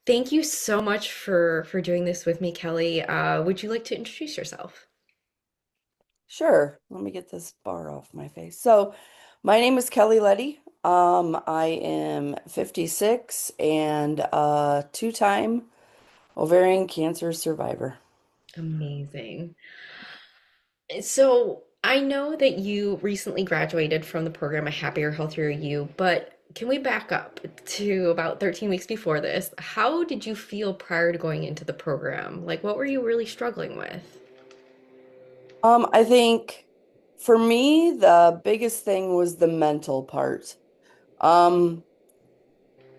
Thank you so much for doing this with me, Kelly. Would you like to introduce yourself? Sure. Let me get this bar off my face. So, my name is Kelly Letty. I am 56 and a two-time ovarian cancer survivor. Amazing. So I know that you recently graduated from the program A Happier, Healthier You, but can we back up to about 13 weeks before this? How did you feel prior to going into the program? Like, what were you really struggling with? I think for me, the biggest thing was the mental part. Um,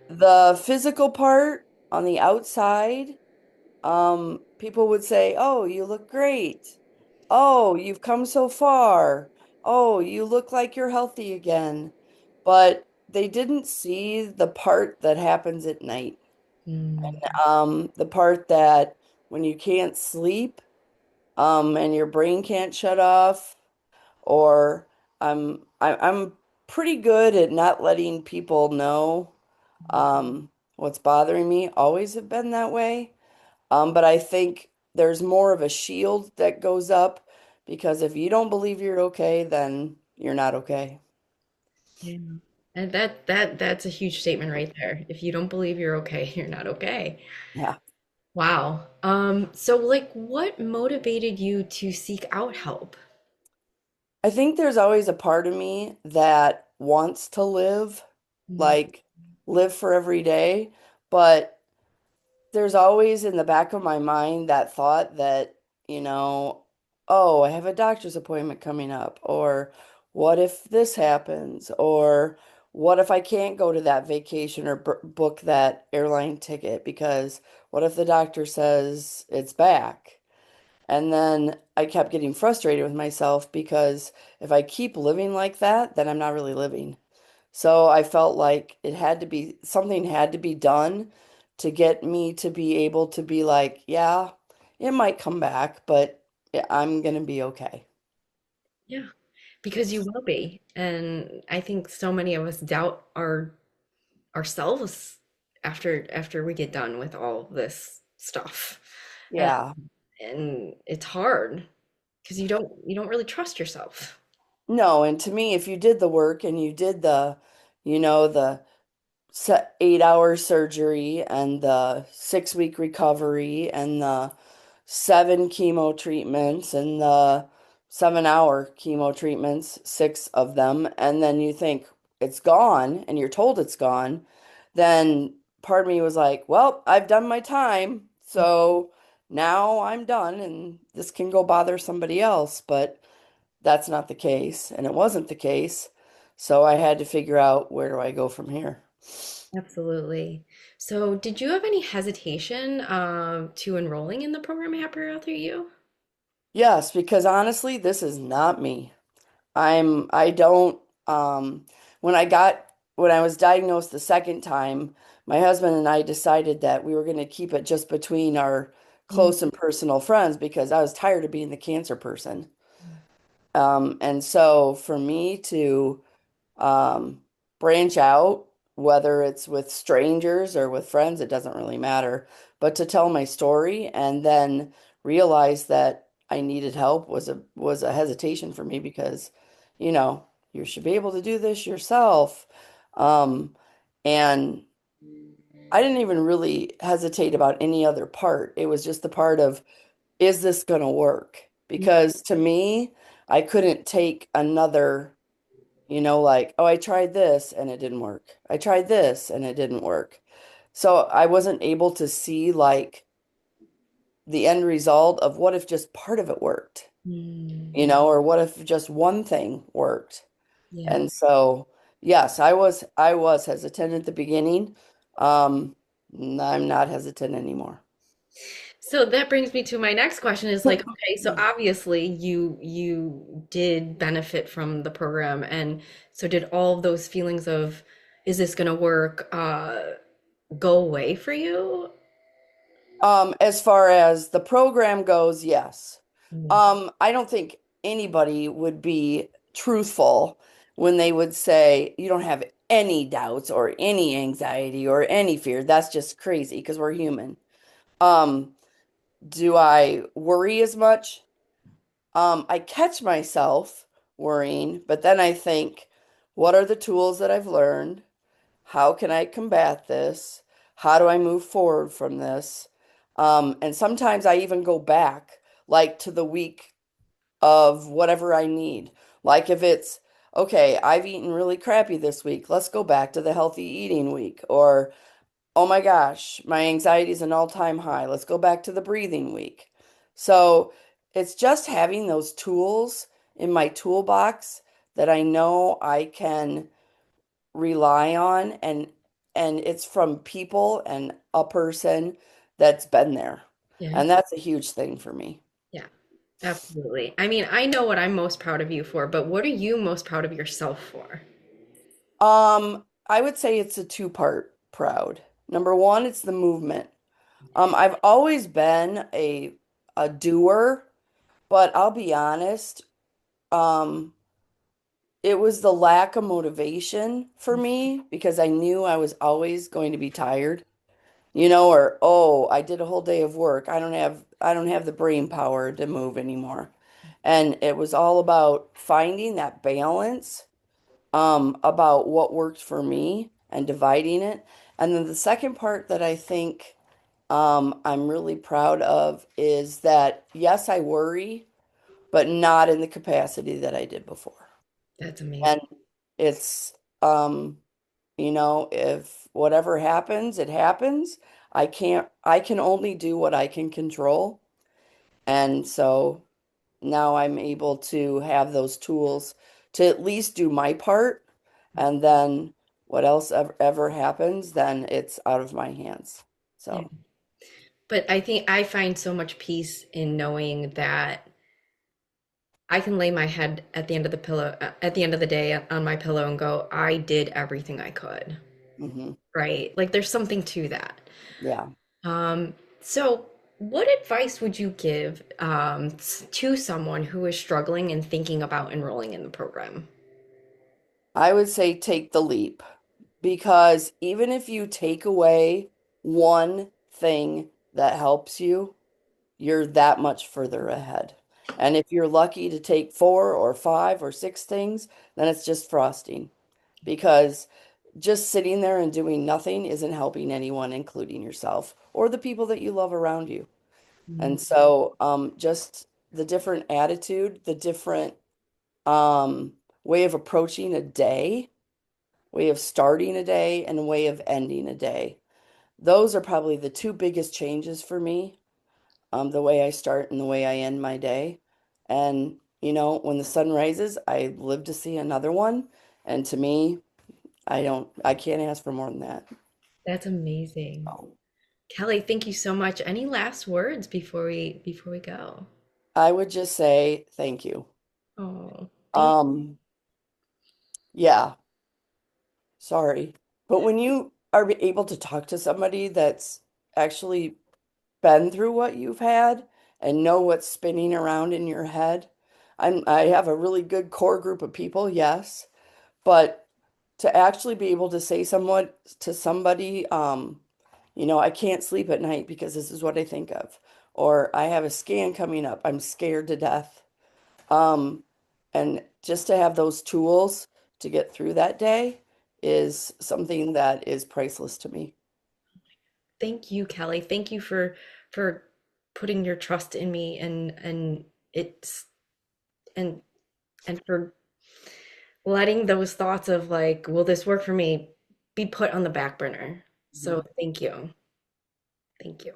the physical part on the outside, people would say, "Oh, you look great. Oh, you've come so far. Oh, you look like you're healthy again." But they didn't see the part that happens at night. Mm, The part that when you can't sleep, and your brain can't shut off, or I'm pretty good at not letting people know what's bothering me. Always have been that way. But I think there's more of a shield that goes up because if you don't believe you're okay, then you're not okay. yeah. And that's a huge statement right there. If you don't believe you're okay, you're not okay. Yeah. Wow. So like what motivated you to seek out help? I think there's always a part of me that wants to live, Mm, like live for every day, but there's always in the back of my mind that thought that, you know, oh, I have a doctor's appointment coming up, or what if this happens, or what if I can't go to that vacation or book that airline ticket because what if the doctor says it's back? And then I kept getting frustrated with myself because if I keep living like that, then I'm not really living. So I felt like it had to be something had to be done to get me to be able to be like, yeah, it might come back, but I'm gonna be okay. yeah, because you will be. And I think so many of us doubt ourselves after we get done with all this stuff. And Yeah. and it's hard because you don't really trust yourself. No, and to me, if you did the work and you did the 8-hour surgery and the 6-week recovery and the 7 chemo treatments and the 7-hour chemo treatments, 6 of them, and then you think it's gone and you're told it's gone, then part of me was like, well, I've done my time, so now I'm done and this can go bother somebody else, but that's not the case, and it wasn't the case, so I had to figure out where do I go from here. Absolutely. So, did you have any hesitation to enrolling in the program Happier After You? Yes, because honestly, this is not me. I don't, um, when when I was diagnosed the second time, my husband and I decided that we were going to keep it just between our Mm, close and personal friends because I was tired of being the cancer person. And so for me to um, branch out, whether it's with strangers or with friends, it doesn't really matter. But to tell my story and then realize that I needed help was a hesitation for me because, you know, you should be able to do this yourself. Um, and I didn't even really hesitate about any other part. It was just the part of, is this going to work? Because to me, I couldn't take another like, oh, I tried this and it didn't work. I tried this and it didn't work. So I wasn't able to see like the end result of what if just part of it worked, mm, or what if just one thing worked. yeah. And so, yes, I was hesitant at the beginning. Um, I'm not hesitant anymore. So that brings me to my next question is like, okay, so obviously you did benefit from the program, and so did all of those feelings of, is this gonna work, go away for you? As far as the program goes, yes. Mm, I don't think anybody would be truthful when they would say you don't have any doubts or any anxiety or any fear. That's just crazy because we're human. Um, do I worry as much? I catch myself worrying, but then I think, what are the tools that I've learned? How can I combat this? How do I move forward from this? And sometimes I even go back, like to the week of whatever I need. Like if it's, okay, I've eaten really crappy this week, let's go back to the healthy eating week. Or, oh my gosh, my anxiety is an all-time high, let's go back to the breathing week. So it's just having those tools in my toolbox that I know I can rely on, and it's from people and a person that's been there. Yeah. And that's a huge thing for me. Yeah, absolutely. I mean, I know what I'm most proud of you for, but what are you most proud of yourself for? I would say it's a two-part proud. Number one, it's the movement. I've always been a doer, but I'll be honest, um, it was the lack of motivation for me because I knew I was always going to be tired. Or oh, I did a whole day of work. I don't have the brain power to move anymore. And it was all about finding that balance, about what worked for me and dividing it. And then the second part that I think I'm really proud of is that yes, I worry, but not in the capacity that I did before. That's And amazing. it's if whatever happens, it happens. I can only do what I can control. And so now I'm able to have those tools to at least do my part. And then what else ever happens, then it's out of my hands. Yeah. So, But I think I find so much peace in knowing that I can lay my head at the end of the pillow, at the end of the day on my pillow and go, I did everything I could, mhm, right? Like there's something to that. yeah. So what advice would you give to someone who is struggling and thinking about enrolling in the program? I would say take the leap because even if you take away one thing that helps you, you're that much further ahead. And if you're lucky to take four or five or six things, then it's just frosting because just sitting there and doing nothing isn't helping anyone, including yourself or the people that you love around you. Mm, And so, just the different attitude, the different um, way of approaching a day, way of starting a day, and a way of ending a day. Those are probably the two biggest changes for me, the way I start and the way I end my day. And, when the sun rises, I live to see another one. And to me, I can't ask for more than that. that's amazing. So, Kelly, thank you so much. Any last words before we go? I would just say thank you. Oh, thank Um, yeah, sorry. But when you are able to talk to somebody that's actually been through what you've had and know what's spinning around in your head, I have a really good core group of people, yes, but to actually be able to say somewhat to somebody, I can't sleep at night because this is what I think of, or I have a scan coming up, I'm scared to death. Um, and just to have those tools to get through that day is something that is priceless to me. Thank you, Kelly. Thank you for putting your trust in me and it's and and for letting those thoughts of like, will this work for me, be put on the back burner. So Mhm. thank you. Thank you.